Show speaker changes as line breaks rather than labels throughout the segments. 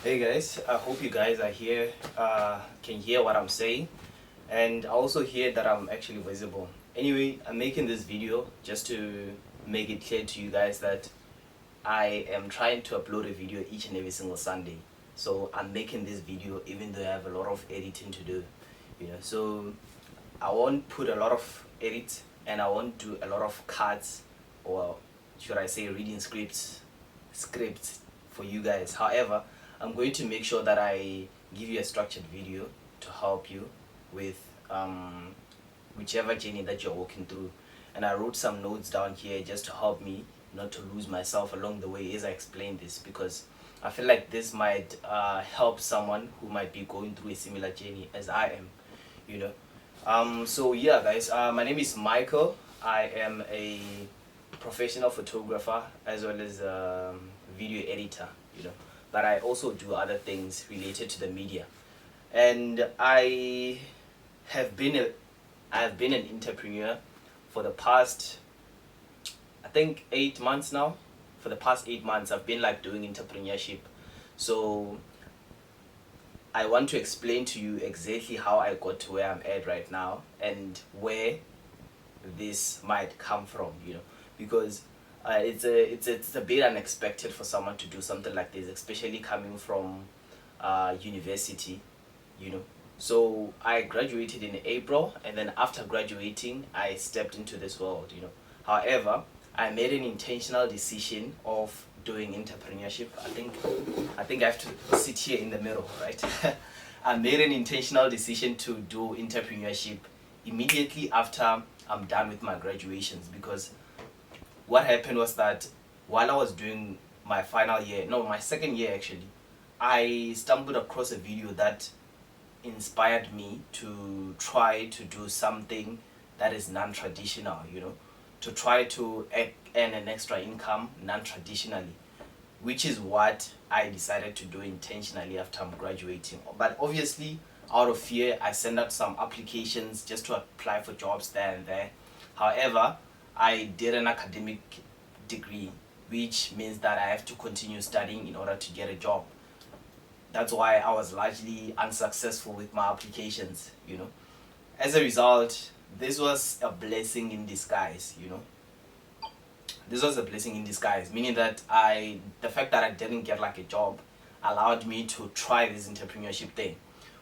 Hey guys, I hope you guys are here, can hear what I'm saying, and I also hear that I'm actually visible. Anyway, I'm making this video just to make it clear to you guys that I am trying to upload a video each and every single Sunday. So I'm making this video even though I have a lot of editing to do, so I won't put a lot of edits and I won't do a lot of cuts, or should I say reading scripts for you guys. However, I'm going to make sure that I give you a structured video to help you with whichever journey that you're walking through. And I wrote some notes down here just to help me not to lose myself along the way as I explain this, because I feel like this might help someone who might be going through a similar journey as I am, you know. So yeah guys, my name is Michael. I am a professional photographer as well as video editor, but I also do other things related to the media. And have been a I've been an entrepreneur for the past, I think, 8 months now. For the past 8 months I've been like doing entrepreneurship. So I want to explain to you exactly how I got to where I'm at right now and where this might come from, because it's a bit unexpected for someone to do something like this, especially coming from university, you know. So I graduated in April, and then after graduating, I stepped into this world. However, I made an intentional decision of doing entrepreneurship. I think I have to sit here in the middle, right? I made an intentional decision to do entrepreneurship immediately after I'm done with my graduations, because what happened was that while I was doing my final year, no, my second year actually, I stumbled across a video that inspired me to try to do something that is non-traditional, to try to earn an extra income non-traditionally, which is what I decided to do intentionally after I'm graduating. But obviously, out of fear, I sent out some applications just to apply for jobs there and there. However, I did an academic degree, which means that I have to continue studying in order to get a job. That's why I was largely unsuccessful with my applications. As a result, this was a blessing in disguise. This was a blessing in disguise, meaning that the fact that I didn't get like a job allowed me to try this entrepreneurship thing,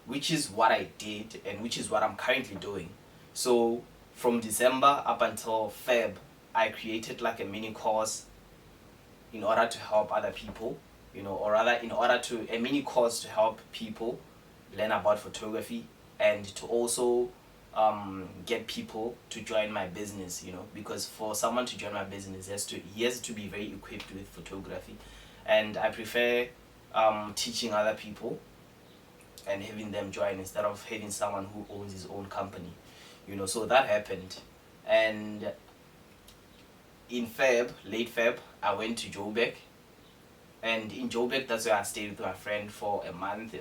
which is what I did and which is what I'm currently doing. So from December up until Feb, I created like a mini course in order to help other people, or rather in order to a mini course to help people learn about photography, and to also get people to join my business, because for someone to join my business, he has to be very equipped with photography, and I prefer teaching other people and having them join instead of having someone who owns his own company. So that happened, and in late Feb, I went to Joburg, and in Joburg, that's where I stayed with my friend for a month,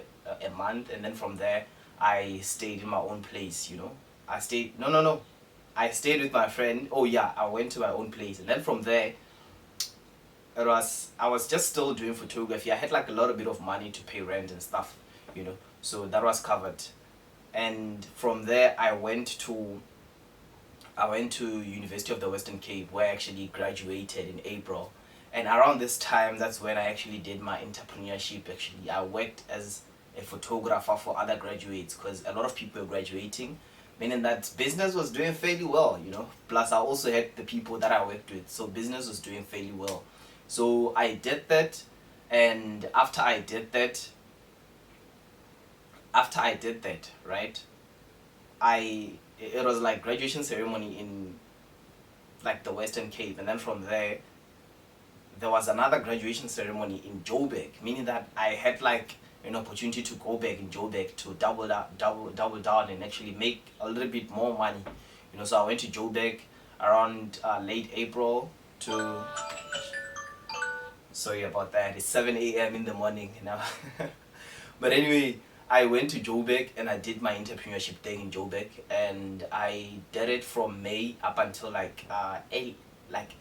and then from there, I stayed in my own place. I stayed no, I stayed with my friend. Oh yeah, I went to my own place, and then from there, I was just still doing photography. I had like a little bit of money to pay rent and stuff. So that was covered, and from there, I went to University of the Western Cape, where I actually graduated in April. And around this time, that's when I actually did my entrepreneurship. Actually, I worked as a photographer for other graduates, because a lot of people were graduating, meaning that business was doing fairly well. Plus, I also had the people that I worked with, so business was doing fairly well. So I did that, and after I did that, right, it was like graduation ceremony in like the Western Cape, and then from there was another graduation ceremony in Joburg, meaning that I had like an opportunity to go back in Joburg to double down and actually make a little bit more money. So I went to Joburg around late April to. Sorry about that. It's 7 a.m. in the morning now. But anyway, I went to Joburg and I did my entrepreneurship thing in Joburg, and I did it from May up until like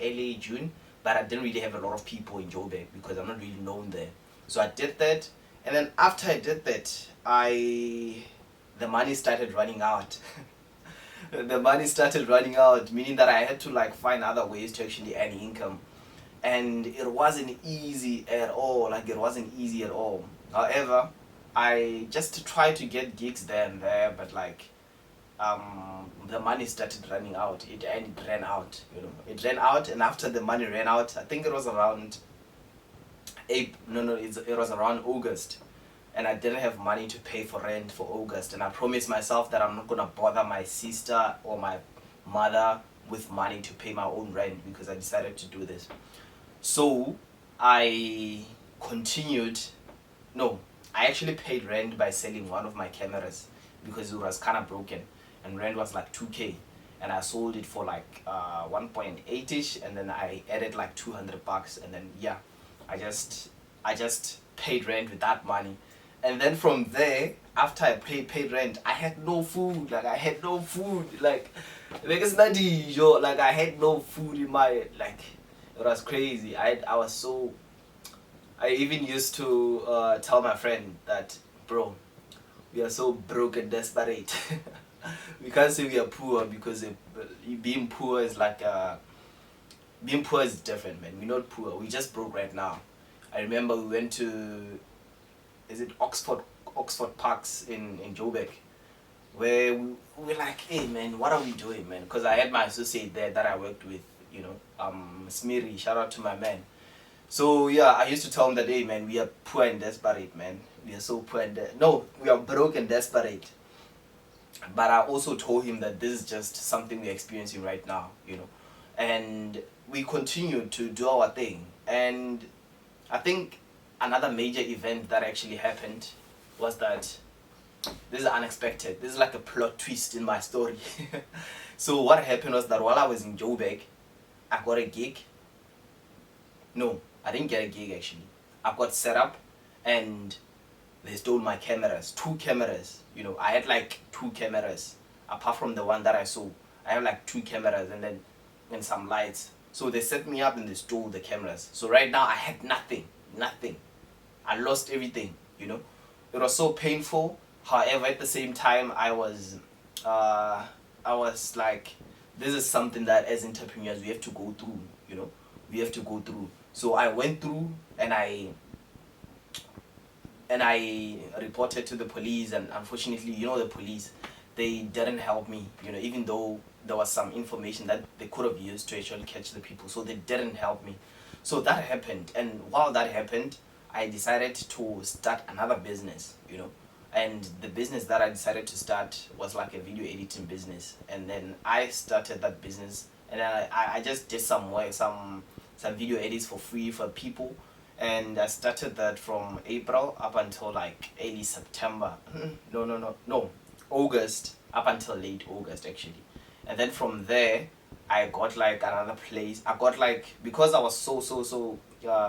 early June. But I didn't really have a lot of people in Joburg because I'm not really known there. So I did that, and then after I did that, the money started running out. The money started running out, meaning that I had to like find other ways to actually earn income, and it wasn't easy at all. Like it wasn't easy at all. However, I just tried to get gigs there and there, but like the money started running out. It ran out. It ran out, and after the money ran out, I think it was around April. No, it was around August, and I didn't have money to pay for rent for August, and I promised myself that I'm not gonna bother my sister or my mother with money to pay my own rent, because I decided to do this. So I continued. No, I actually paid rent by selling one of my cameras because it was kind of broken, and rent was like 2K, and I sold it for like 1.8ish, and then I added like $200, and then yeah, I just paid rent with that money. And then from there, after I paid rent, I had no food. Like I had no food. Like it's not yo. Like I had no food in my, like it was crazy. I was so. I even used to tell my friend that, bro, we are so broke and desperate. We can't say we are poor, because being poor is like being poor is different, man. We're not poor. We just broke right now. I remember we went to, is it Oxford Parks in Joburg, where we were like, hey man, what are we doing, man? Because I had my associate there that I worked with, Smiri. Shout out to my man. So yeah, I used to tell him that, hey man, we are poor and desperate, man. We are so poor and no, we are broke and desperate. But I also told him that this is just something we're experiencing right now, and we continued to do our thing. And I think another major event that actually happened was that, this is unexpected. This is like a plot twist in my story. So what happened was that while I was in Joburg, I got a gig. No, I didn't get a gig actually. I got set up, and they stole my cameras. 2 cameras. I had like 2 cameras. Apart from the one that I saw, I have like 2 cameras, and some lights. So they set me up and they stole the cameras. So right now I had nothing. I lost everything. It was so painful. However, at the same time, I was like, this is something that as entrepreneurs we have to go through. We have to go through. So I went through, and I reported to the police, and unfortunately, the police, they didn't help me, even though there was some information that they could have used to actually catch the people. So they didn't help me. So that happened, and while that happened, I decided to start another business, and the business that I decided to start was like a video editing business. And then I started that business, and then I just did some work, some video edits for free for people. And I started that from April up until like early September. No, August, up until late August actually. And then from there, I got like another place. I got like, because I was so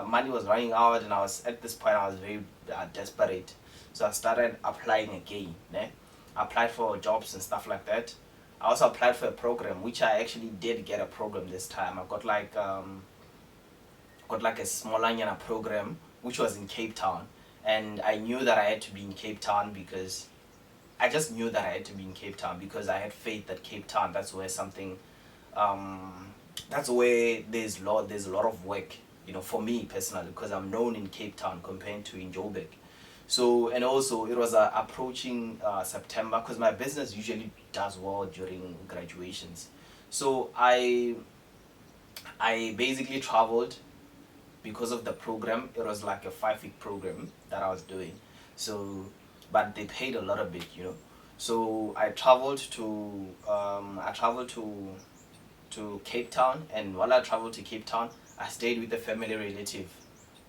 money was running out, and I was at this point, I was very desperate. So I started applying again. I applied for jobs and stuff like that. I also applied for a program, which I actually did get a program this time. I got like a small program, which was in Cape Town. And I knew that I had to be in Cape Town, because I just knew that I had to be in Cape Town, because I had faith that Cape Town, that's where something, that's where there's a lot of work, for me personally, because I'm known in Cape Town compared to in Joburg. So, and also it was approaching September, because my business usually does well during graduations. So I basically traveled because of the program. It was like a 5-week program that I was doing. So, but they paid a lot of it, So I traveled to Cape Town, and while I traveled to Cape Town, I stayed with a family relative.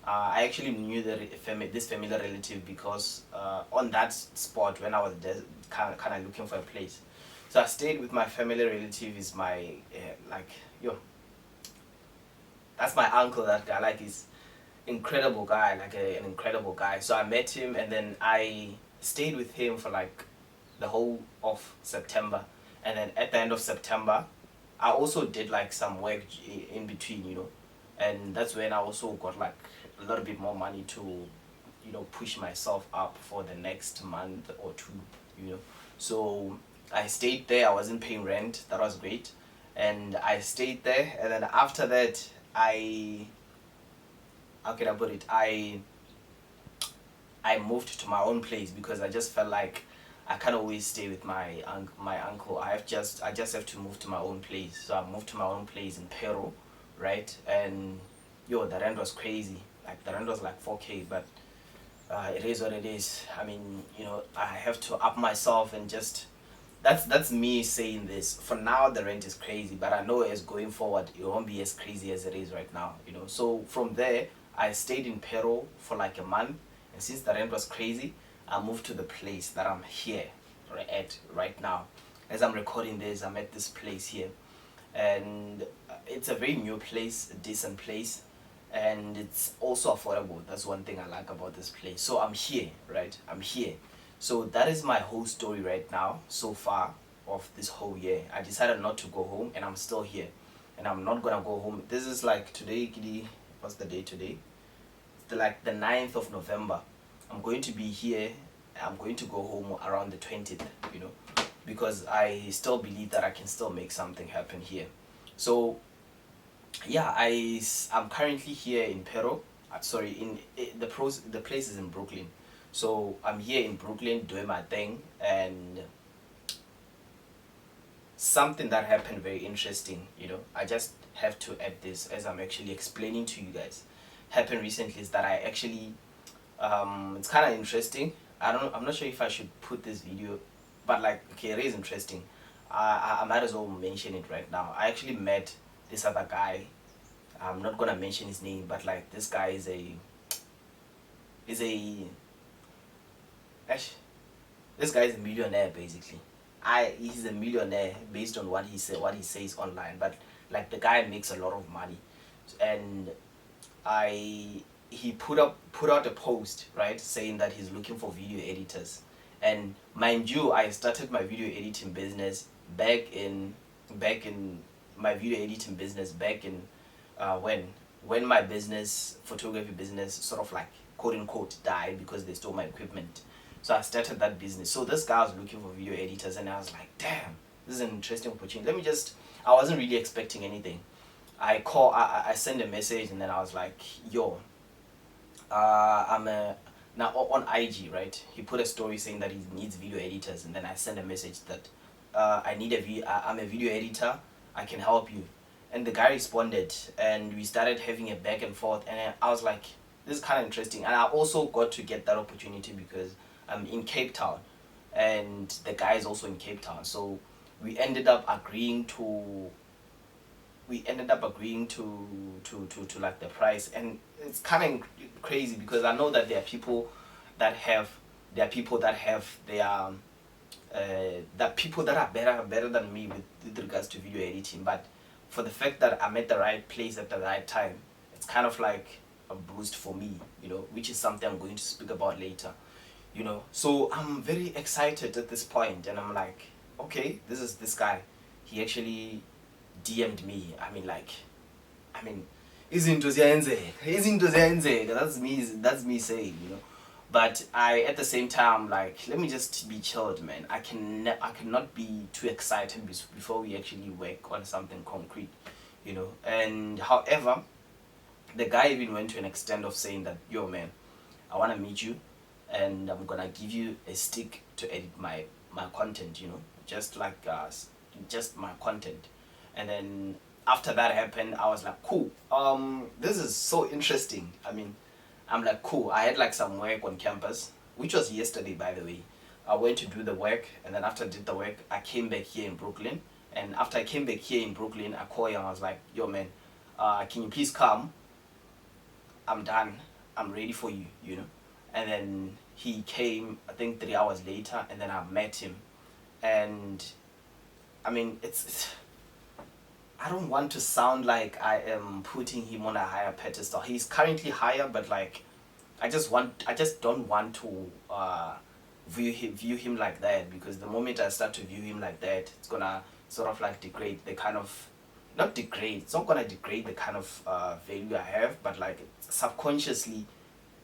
I actually knew this family relative because on that spot, when I was there, kind of looking for a place. So I stayed with my family relative. Is my that's my uncle. That guy, like, he's incredible guy, like an incredible guy. So I met him, and then I stayed with him for like the whole of September. And then at the end of September, I also did like some work in between, and that's when I also got like a little bit more money to push myself up for the next month or two. So I stayed there. I wasn't paying rent. That was great. And I stayed there, and then after that, how can I put it? I moved to my own place because I just felt like I can't always stay with my uncle. I just have to move to my own place. So I moved to my own place in Peru, right? And the rent was crazy. Like the rent was like 4K, but it is what it is. I mean, I have to up myself and just. That's me saying this. For now, the rent is crazy, but I know as going forward, it won't be as crazy as it is right now. So from there, I stayed in Peru for like a month, and since the rent was crazy, I moved to the place that I'm here at right now. As I'm recording this, I'm at this place here, and it's a very new place, a decent place, and it's also affordable. That's one thing I like about this place. So I'm here, right? I'm here. So that is my whole story right now, so far, of this whole year. I decided not to go home, and I'm still here, and I'm not gonna go home. This is like today, what's the day today? Like the 9th of November. I'm going to be here. I'm going to go home around the 20th, because I still believe that I can still make something happen here. So yeah, I'm currently here in Peru. Sorry, the place is in Brooklyn. So I'm here in Brooklyn doing my thing, and something that happened very interesting, I just have to add this as I'm actually explaining to you guys. Happened recently is that I actually, it's kind of interesting. I'm not sure if I should put this video, but like, okay, it is interesting. I might as well mention it right now. I actually met this other guy. I'm not gonna mention his name, but like this guy is a this guy is a millionaire basically. He's a millionaire based on what he says online, but like the guy makes a lot of money, and he put out a post, right, saying that he's looking for video editors. And mind you, I started my video editing business back in my video editing business back in when my photography business sort of like quote unquote died because they stole my equipment. So I started that business. So this guy was looking for video editors, and I was like, damn, this is an interesting opportunity. I wasn't really expecting anything. I sent a message, and then I was like, yo, now on IG, right? He put a story saying that he needs video editors, and then I sent a message that I'm a video editor, I can help you. And the guy responded, and we started having a back and forth, and I was like, this is kind of interesting. And I also got to get that opportunity because I'm in Cape Town, and the guy is also in Cape Town. So we ended up agreeing to like the price. And it's kind of crazy because I know that there are people that have their that people that are better than me with regards to video editing. But for the fact that I'm at the right place at the right time, it's kind of like a boost for me, which is something I'm going to speak about later. So I'm very excited at this point, and I'm like, okay, this is this guy. He actually DM'd me. Izinto ziyenzeka. That's me saying, But at the same time, like, let me just be chilled, man. I cannot be too excited before we actually work on something concrete, And however, the guy even went to an extent of saying that, yo, man, I want to meet you, and I'm gonna give you a stick to edit my content, just like just my content. And then after that happened, I was like, cool, this is so interesting. I'm like, cool. I had like some work on campus, which was yesterday, by the way. I went to do the work, and then after I did the work, I came back here in Brooklyn. And after I came back here in Brooklyn, I called him. I was like, yo, man, can you please come? I'm done. I'm ready for you, And then he came, I think 3 hours later, and then I met him. And it's I don't want to sound like I am putting him on a higher pedestal. He's currently higher, but like I just don't want to view him like that, because the moment I start to view him like that, it's gonna sort of like degrade the kind of, not degrade, it's not gonna degrade the kind of value I have, but like subconsciously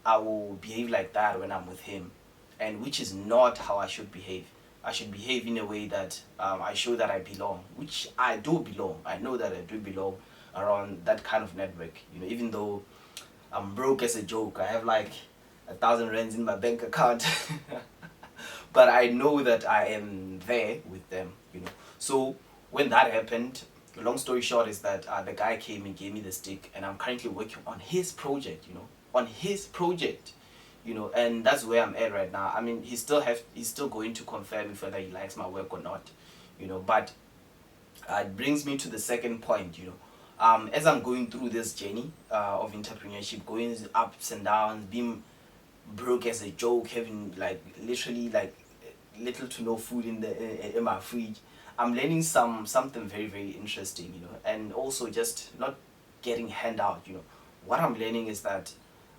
I will behave like that when I'm with him, and which is not how I should behave. I should behave in a way that I show that I belong, which I do belong. I know that I do belong around that kind of network. You know, even though I'm broke as a joke, I have like 1,000 rands in my bank account, but I know that I am there with them. You know, so when that happened, long story short is that the guy came and gave me the stick, and I'm currently working on his project. You know, on his project, you know, and that's where I'm at right now. I mean, he's still going to confirm if whether he likes my work or not, you know. But it brings me to the second point, you know. As I'm going through this journey of entrepreneurship, going ups and downs, being broke as a joke, having like literally like little to no food in my fridge, I'm learning something very very interesting, you know, and also just not getting handout, you know. What I'm learning is that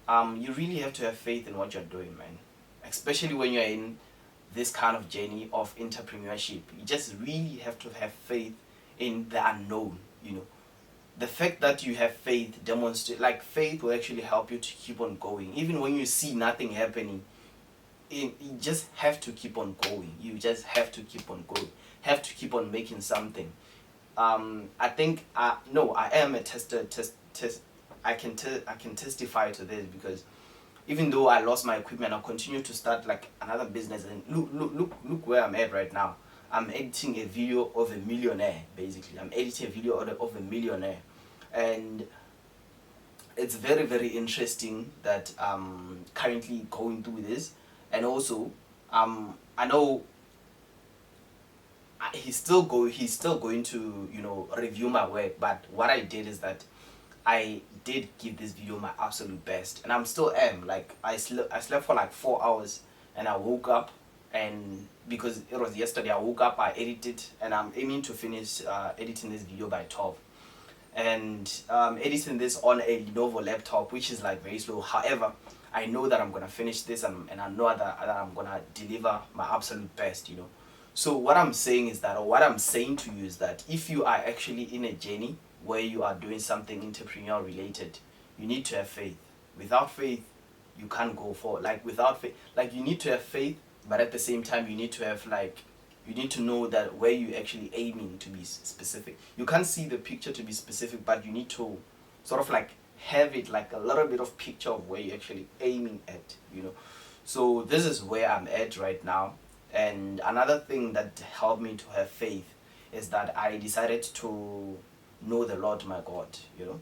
you really have to have faith in what you're doing, man. Especially when you're in this kind of journey of entrepreneurship, you just really have to have faith in the unknown. You know, the fact that you have faith demonstrate like faith will actually help you to keep on going, even when you see nothing happening. You just have to keep on going. You just have to keep on going. Have to keep on making something. I think no, I am a tester. I can testify to this because even though I lost my equipment, I continue to start like another business. And look where I'm at right now. I'm editing a video of a millionaire. Basically, I'm editing a video of a millionaire, and it's very very interesting that I'm currently going through this, and also I know he's still going to, you know, review my work. But what I did is that I did give this video my absolute best, and I'm still am. Like I slept for like 4 hours, and I woke up, and because it was yesterday, I woke up, I edited, and I'm aiming to finish editing this video by 12. And editing this on a Lenovo laptop, which is like very slow. However, I know that I'm gonna finish this, and I know that I'm gonna deliver my absolute best, you know. So what I'm saying is that, or what I'm saying to you is that, if you are actually in a journey where you are doing something entrepreneurial related, you need to have faith. Without faith, you can't go forward. Like without faith, like you need to have faith, but at the same time, you need to have like, you need to know that where you actually aiming to be specific. You can't see the picture to be specific, but you need to sort of like have it like a little bit of picture of where you're actually aiming at, you know. So this is where I'm at right now. And another thing that helped me to have faith is that I decided to know the Lord my God, you know.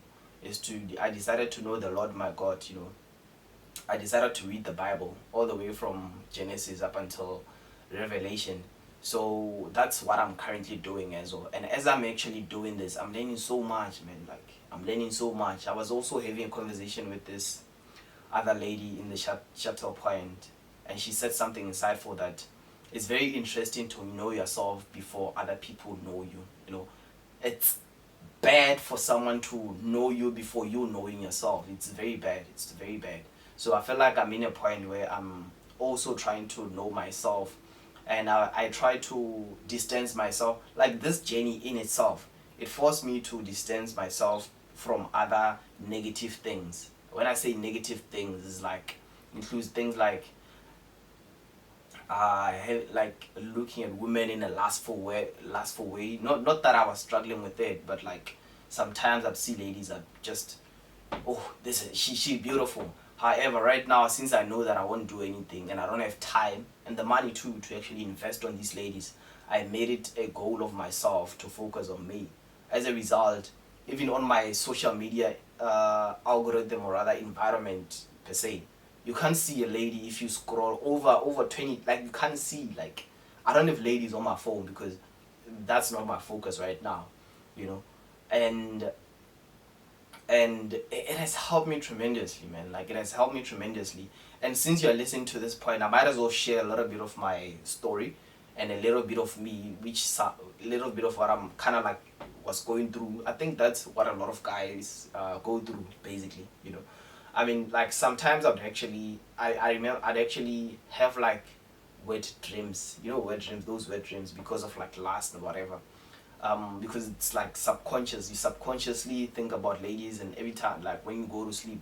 I decided to know the Lord my God, you know. I decided to read the Bible all the way from Genesis up until Revelation. So that's what I'm currently doing as well. And as I'm actually doing this, I'm learning so much, man. Like I'm learning so much. I was also having a conversation with this other lady in the shuttle point, and she said something insightful that it's very interesting to know yourself before other people know you. You know, it's bad for someone to know you before you knowing yourself. It's very bad. It's very bad. So I feel like I'm in a point where I'm also trying to know myself, and I try to distance myself. Like this journey in itself, it forced me to distance myself from other negative things. When I say negative things, it's like includes things like like looking at women in a lustful way. Not that I was struggling with it, but like sometimes I'd see ladies that just, oh, she's beautiful. However, right now, since I know that I won't do anything and I don't have time and the money too to actually invest on these ladies, I made it a goal of myself to focus on me. As a result, even on my social media algorithm, or rather environment per se, you can't see a lady if you scroll over 20. Like you can't see, like, I don't have ladies on my phone because that's not my focus right now, you know. And it has helped me tremendously, man. Like it has helped me tremendously. And since you're listening to this point, I might as well share a little bit of my story and a little bit of me, a little bit of what I'm kind of like was going through. I think that's what a lot of guys go through, basically, you know. I mean, like sometimes I remember I'd actually have like wet dreams, you know, those wet dreams, because of like lust or whatever. Because it's like subconscious. You subconsciously think about ladies, and every time, like when you go to sleep,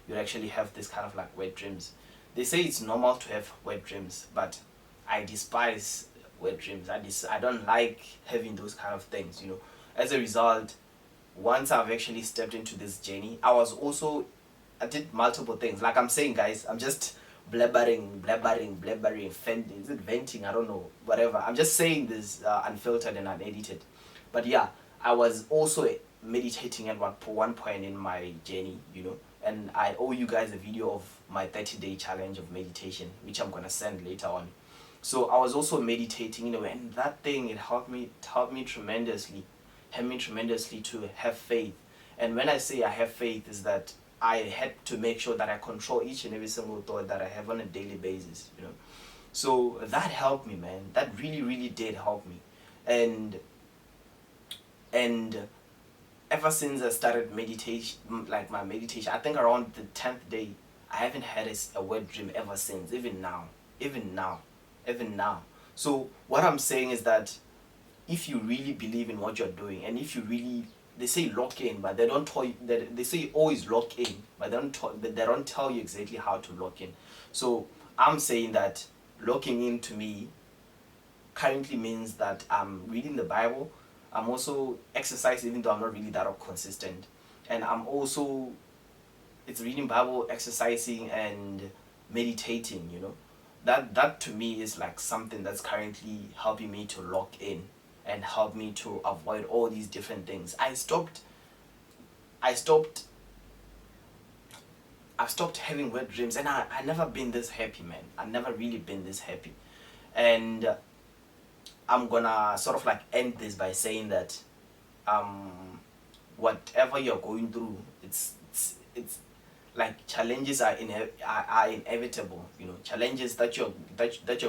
you'd actually have this kind of like wet dreams. They say it's normal to have wet dreams, but I despise wet dreams. I don't like having those kind of things, you know. As a result, once I've actually stepped into this journey, I did multiple things. Like I'm saying, guys, I'm just blabbering, is it venting? I don't know, whatever. I'm just saying this unfiltered and unedited. But yeah, I was also meditating at one point in my journey, you know, and I owe you guys a video of my 30-day challenge of meditation, which I'm gonna send later on. So I was also meditating, you know, and that thing, it helped me tremendously, to have faith. And when I say I have faith, is that I had to make sure that I control each and every single thought that I have on a daily basis, you know. So that helped me, man. That really, really did help me. And ever since I started meditation, like my meditation, I think around the 10th day, I haven't had a wet dream ever since, even now. So what I'm saying is that if you really believe in what you're doing, and if you really, they say lock in, but they don't tell you, they say always lock in, but they don't tell you exactly how to lock in. So I'm saying that locking in to me currently means that I'm reading the Bible. I'm also exercising, even though I'm not really that consistent. And I'm also, it's reading Bible, exercising, and meditating, you know. That to me is like something that's currently helping me to lock in and help me to avoid all these different things. I've stopped having wet dreams, and I never been this happy, man. I've never really been this happy. And I'm gonna sort of like end this by saying that whatever you're going through, it's like challenges are inevitable, you know. Challenges that you're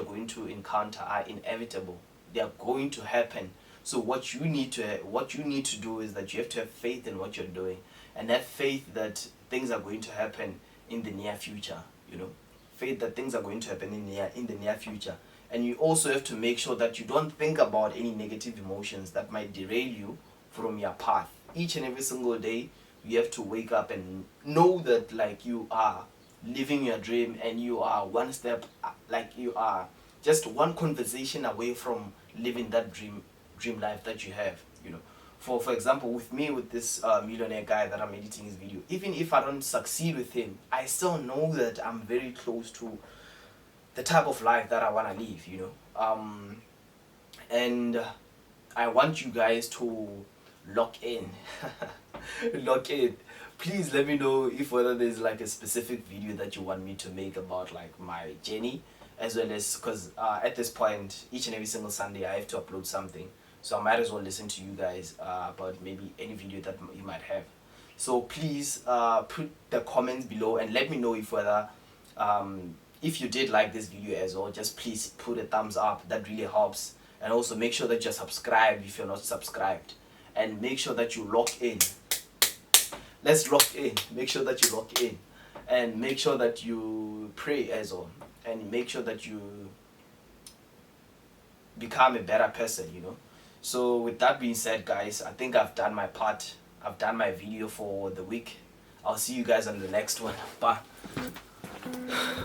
going to encounter are inevitable. They are going to happen. So what you need to do is that you have to have faith in what you're doing, and have faith that things are going to happen in the near future, you know. Faith that things are going to happen in the near future. And you also have to make sure that you don't think about any negative emotions that might derail you from your path. Each and every single day, you have to wake up and know that like you are living your dream, and you are one step, like you are just one conversation away from living that dream life that you have, you know. For example, with me, with this millionaire guy that I'm editing his video, even if I don't succeed with him, I still know that I'm very close to the type of life that I want to live, you know. And I want you guys to lock in. Lock in. Please let me know if whether there's like a specific video that you want me to make about like my journey, as well as, because at this point, each and every single Sunday I have to upload something, so I might as well listen to you guys about maybe any video that you might have. So please put the comments below and let me know if whether if you did like this video as well. Just please put a thumbs up, that really helps. And also make sure that you're subscribed if you're not subscribed, and make sure that you lock in. Let's lock in. Make sure that you lock in, and make sure that you pray as well, and make sure that you become a better person, you know. So with that being said, guys, I think I've done my part. I've done my video for the week. I'll see you guys on the next one. Bye.